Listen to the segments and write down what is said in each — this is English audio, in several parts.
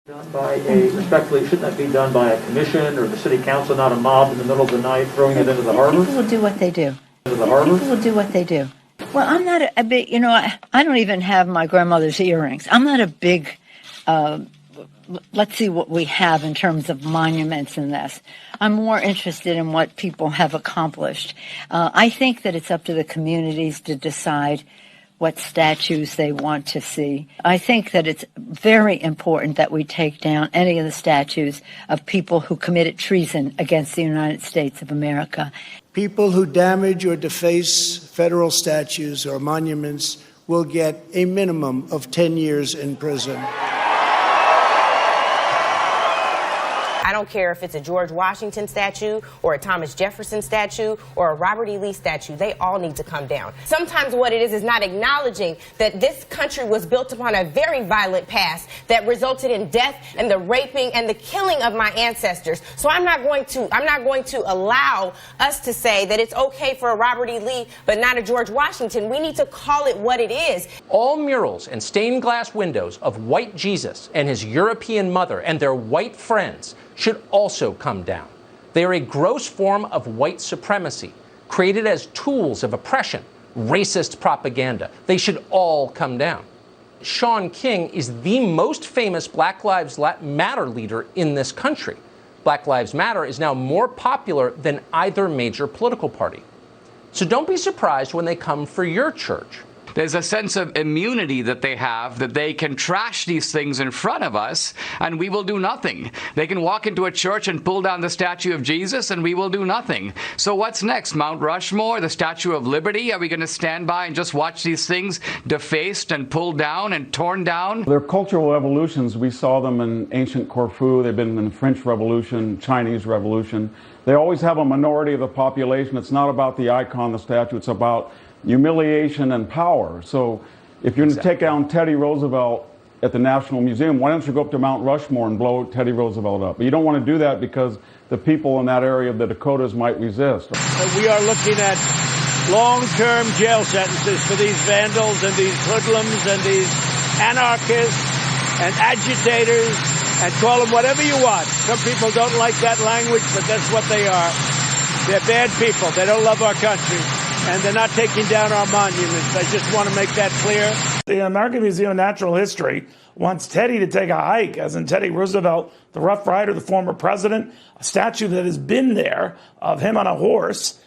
Respectfully, shouldn't that be done by a commission or the city council, not a mob in the middle of the night throwing it into the harbor? People will do what they do. Into the harbor? People will do what they do. Well, I'm not a big, I don't even have my grandmother's earrings. I'm not a big, let's see what we have in terms of monuments in this. I'm more interested in what people have accomplished. I think that it's up to the communities to decide what statues they want to see. I think that it's very important that we take down any of the statues of people who committed treason against the United States of America. People who damage or deface federal statues or monuments will get a minimum of 10 years in prison. I don't care if it's a George Washington statue or a Thomas Jefferson statue or a Robert E. Lee statue. They all need to come down. Sometimes what it is not acknowledging that this country was built upon a very violent past that resulted in death and the raping and the killing of my ancestors. So I'm not going to allow us to say that it's okay for a Robert E. Lee but not a George Washington. We need to call it what it is. All murals and stained glass windows of white Jesus and his European mother and their white friends should also come down. They are a gross form of white supremacy, created as tools of oppression, racist propaganda. They should all come down. Shaun King is the most famous Black Lives Matter leader in this country. Black Lives Matter is now more popular than either major political party. So don't be surprised when they come for your church. There's a sense of immunity that they have, that they can trash these things in front of us and we will do nothing. They can walk into a church and pull down the statue of Jesus and we will do nothing. So what's next? Mount Rushmore, the Statue of Liberty? Are we going to stand by and just watch these things defaced and pulled down and torn down? They're cultural evolutions. We saw them in ancient Corfu. They've been in the French Revolution, Chinese Revolution. They always have a minority of the population. It's not about the icon, the statue. It's about humiliation and power. So if you're going to take down Teddy Roosevelt at the National Museum, why don't you go up to Mount Rushmore and blow Teddy Roosevelt up? But you don't want to do that because the people in that area of the Dakotas might resist. We are looking at long-term jail sentences for these vandals and these hoodlums and these anarchists and agitators, and call them whatever you want. Some people don't like that language, but that's what they are. They're bad people. They don't love our country. And they're not taking down our monuments. I just want to make that clear. The American Museum of Natural History wants Teddy to take a hike, as in Teddy Roosevelt, the Rough Rider, the former president. A statue that has been there of him on a horse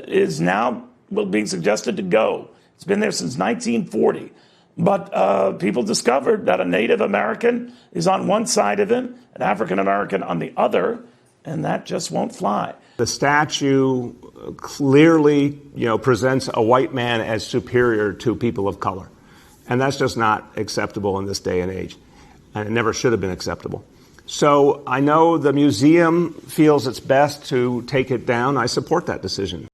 is now being suggested to go. It's been there since 1940. But people discovered that a Native American is on one side of him, an African American on the other, and that just won't fly. The statue clearly, presents a white man as superior to people of color. And that's just not acceptable in this day and age. And it never should have been acceptable. So I know the museum feels it's best to take it down. I support that decision.